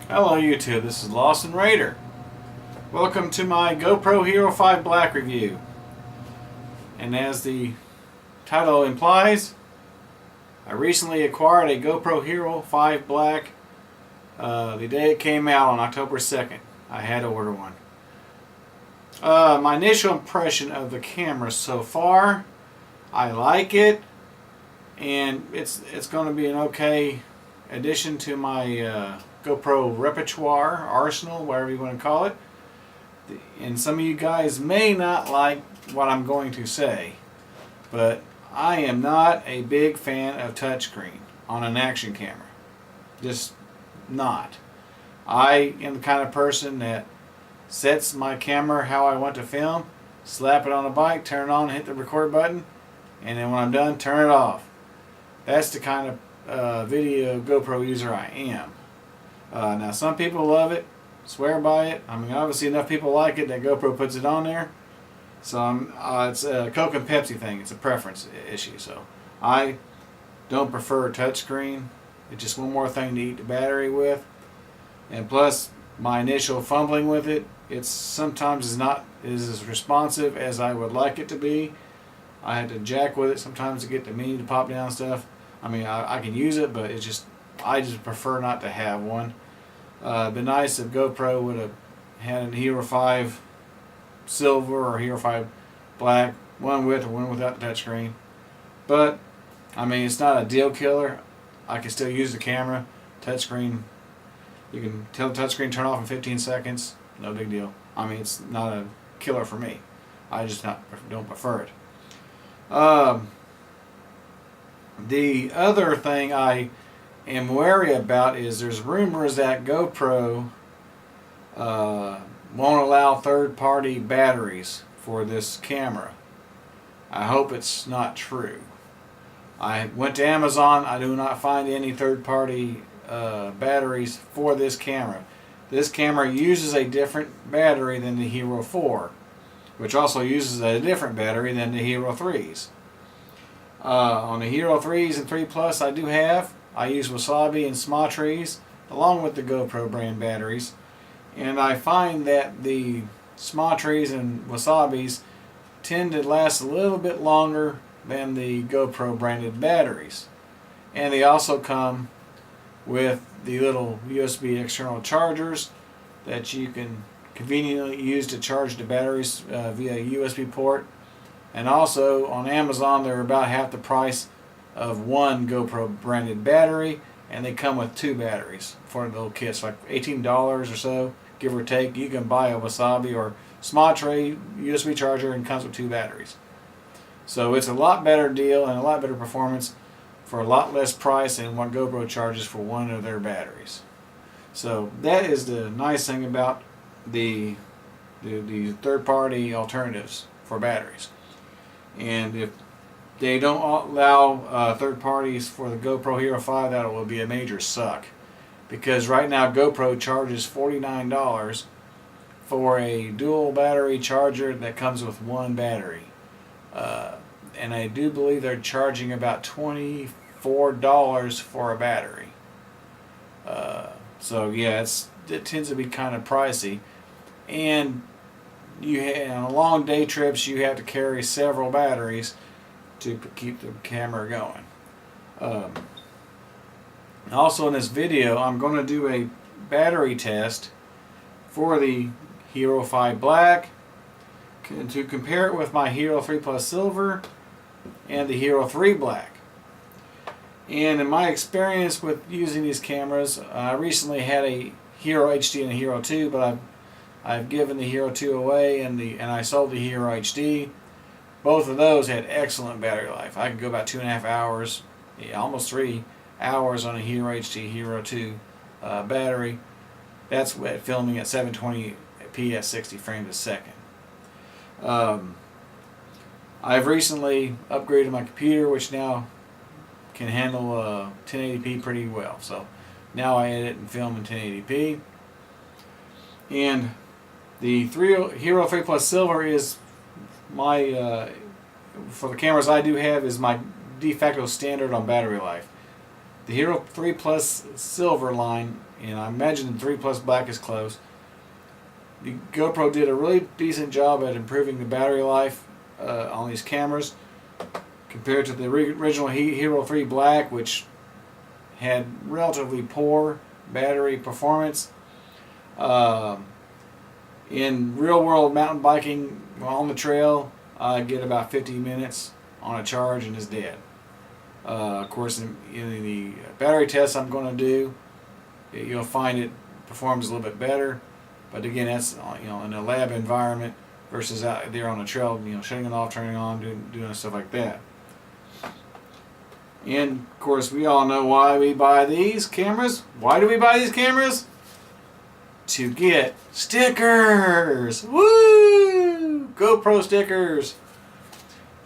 Hello YouTube, this is Lawson Raider. Welcome to my GoPro Hero 5 Black review. And as the title implies, I recently acquired a GoPro Hero 5 Black the day it came out on October 2nd. I had to order one. My initial impression of the camera so far, I like it, and it's going to be an okay addition to my GoPro repertoire, arsenal, whatever you want to call it. And some of you guys may not like what I'm going to say, but I am not a big fan of touchscreen on an action camera. Just not. I am the kind of person that sets my camera how I want to film, slap it on a bike, turn it on, hit the record button, and then when I'm done, turn it off. That's the kind of video GoPro user I am. Now some people love it, swear by it. I mean, obviously enough people like it that GoPro puts it on there. So it's a Coke and Pepsi thing. It's a preference issue. So I don't prefer touchscreen. It's just one more thing to eat the battery with. And plus, my initial fumbling with it, it's sometimes is not as responsive as I would like it to be. I had to jack with it sometimes to get the menu to pop down stuff. I mean, I can use it, but I just prefer not to have one. It'd be nice if GoPro would have had a Hero 5 Silver or Hero 5 Black, one with or one without the touchscreen. But, I mean, it's not a deal killer. I can still use the camera. Touchscreen, you can tell the touchscreen turn off in 15 seconds. No big deal. I mean, it's not a killer for me. I just don't prefer it. The other thing I am wary about is there's rumors that GoPro won't allow third-party batteries for this camera. I hope it's not true. I went to Amazon. I do not find any third-party batteries for this camera. This camera uses a different battery than the Hero 4, which also uses a different battery than the Hero 3s. On the Hero 3s and 3 Plus I use Wasabi and Smatrees along with the GoPro brand batteries, and I find that the Smatrees and Wasabis tend to last a little bit longer than the GoPro branded batteries. And they also come with the little USB external chargers that you can conveniently use to charge the batteries via USB port. And also on Amazon they're about half the price of one GoPro branded battery, and they come with 2 batteries for the little kits, like $18 or so, give or take. You can buy a Wasabi or Smatre USB charger and it comes with 2 batteries. So it's a lot better deal and a lot better performance for a lot less price than what GoPro charges for one of their batteries. So that is the nice thing about the third-party alternatives for batteries. And if they don't allow third parties for the GoPro Hero 5, that will be a major suck. Because right now GoPro charges $49 for a dual battery charger that comes with one battery. And I do believe they're charging about $24 for a battery. So yeah, it tends to be kind of pricey. And on long day trips you have to carry several batteries to keep the camera going. Also in this video I'm going to do a battery test for the Hero 5 Black to compare it with my Hero 3 Plus Silver and the Hero 3 Black. And in my experience with using these cameras, I recently had a Hero HD and a Hero 2, but I've given the Hero 2 away and I sold the Hero HD. Both of those had excellent battery life. I could go about 2.5 hours, almost 3 hours on a Hero HD Hero 2 battery. That's filming at 720p at 60 frames a second. I've recently upgraded my computer, which now can handle 1080p pretty well. So now I edit and film in 1080p. And the Hero 3 Plus Silver is for the cameras I do have, is my de facto standard on battery life. the Hero 3 Plus Silver line, and I imagine the 3 Plus Black is close. The GoPro did a really decent job at improving the battery life on these cameras compared to the original Hero 3 Black, which had relatively poor battery performance. In real world mountain biking on the trail, I get about 50 minutes on a charge and it's dead. Of course, in the battery tests I'm going to do, you'll find it performs a little bit better. But again, that's in a lab environment versus out there on the trail, shutting it off, turning it on, doing stuff like that. And of course, we all know why we buy these cameras. Why do we buy these cameras? To get stickers. Woo! GoPro stickers.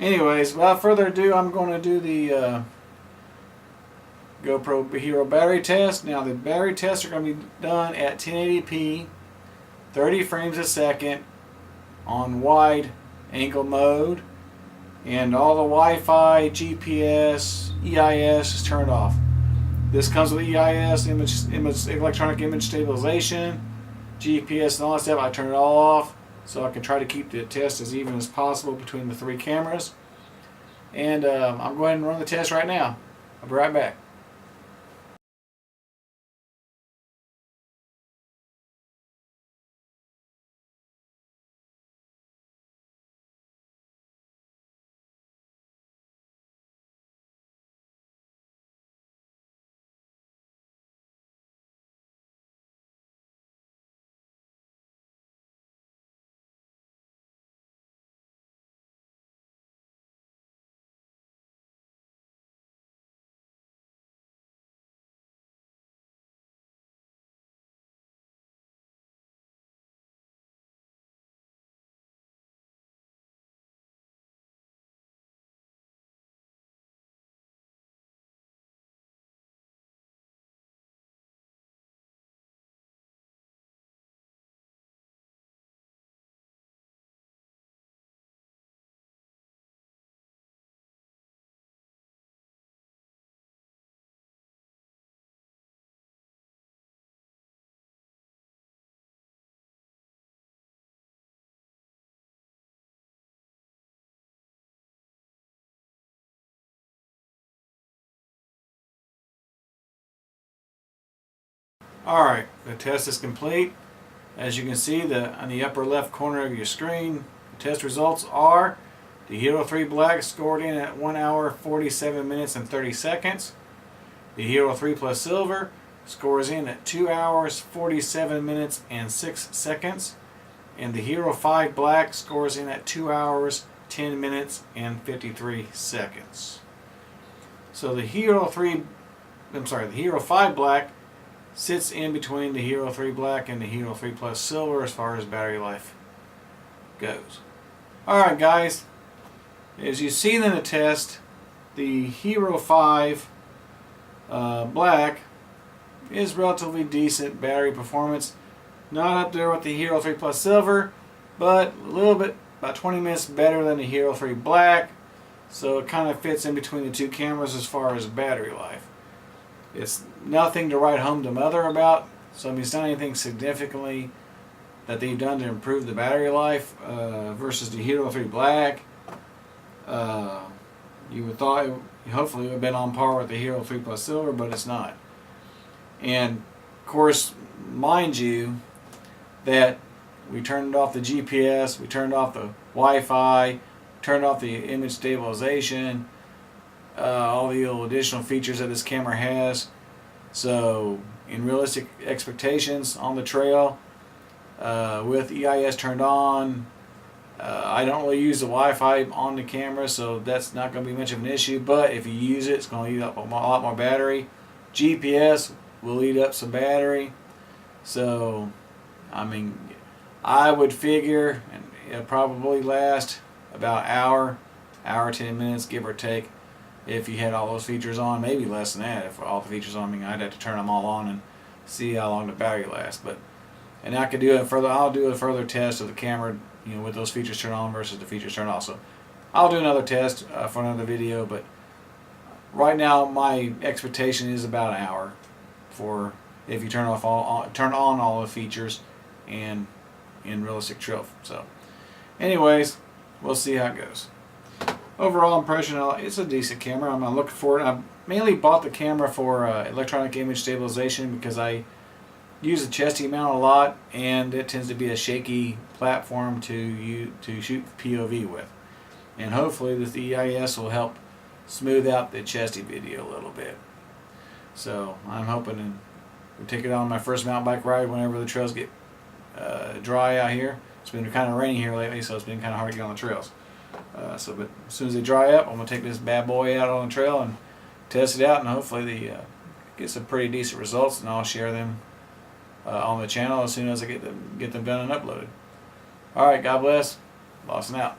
Anyways, without further ado, I'm going to do the GoPro Hero battery test. Now, the battery tests are going to be done at 1080p, 30 frames a second, on wide angle mode, and all the Wi-Fi, GPS, EIS is turned off. This comes with EIS, electronic image stabilization, GPS, and all that stuff. I turn it all off so I can try to keep the test as even as possible between the three cameras. And I'm going to run the test right now. I'll be right back. Alright, the test is complete. As you can see, on the upper left corner of your screen, the test results are: the Hero 3 Black scored in at 1 hour 47 minutes and 30 seconds. The Hero 3 Plus Silver scores in at 2 hours 47 minutes and 6 seconds. And the Hero 5 Black scores in at 2 hours 10 minutes and 53 seconds. So the Hero 5 Black sits in between the Hero 3 Black and the Hero 3 Plus Silver as far as battery life goes. Alright guys, as you've seen in the test, the Hero 5 Black is relatively decent battery performance. Not up there with the Hero 3 Plus Silver, but a little bit, about 20 minutes better than the Hero 3 Black. So it kind of fits in between the two cameras as far as battery life. It's nothing to write home to mother about, so I mean, it's not anything significantly that they've done to improve the battery life versus the Hero 3 Black. You would thought hopefully it would have been on par with the Hero 3 Plus Silver, but it's not. And of course, mind you, that we turned off the GPS, we turned off the Wi-Fi, turned off the image stabilization, all the little additional features that this camera has. So in realistic expectations on the trail, with EIS turned on, I don't really use the Wi-Fi on the camera, so that's not going to be much of an issue. But if you use it, it's going to eat up a lot more battery. GPS will eat up some battery. So I mean, I would figure it'll probably last about hour 10 minutes, give or take. If you had all those features on, maybe less than that. If all the features on, I mean, I'd have to turn them all on and see how long the battery lasts. And I could do it further. I'll do a further test of the camera, with those features turned on versus the features turned off. So I'll do another test for another video. But Right now, my expectation is about an hour for if you turn on all the features and in realistic trail. So, anyways, we'll see how it goes. Overall impression, it's a decent camera. I'm looking for it. I mainly bought the camera for electronic image stabilization because I use the chesty mount a lot, and it tends to be a shaky platform to shoot POV with. And hopefully this EIS will help smooth out the chesty video a little bit. So I'm hoping to take it on my first mountain bike ride whenever the trails get dry out here. It's been kind of rainy here lately, so it's been kind of hard to get on the trails. But as soon as they dry up, I'm going to take this bad boy out on the trail and test it out, and hopefully they get some pretty decent results, and I'll share them on the channel as soon as I get them done and uploaded. Alright, God bless. Lawson out.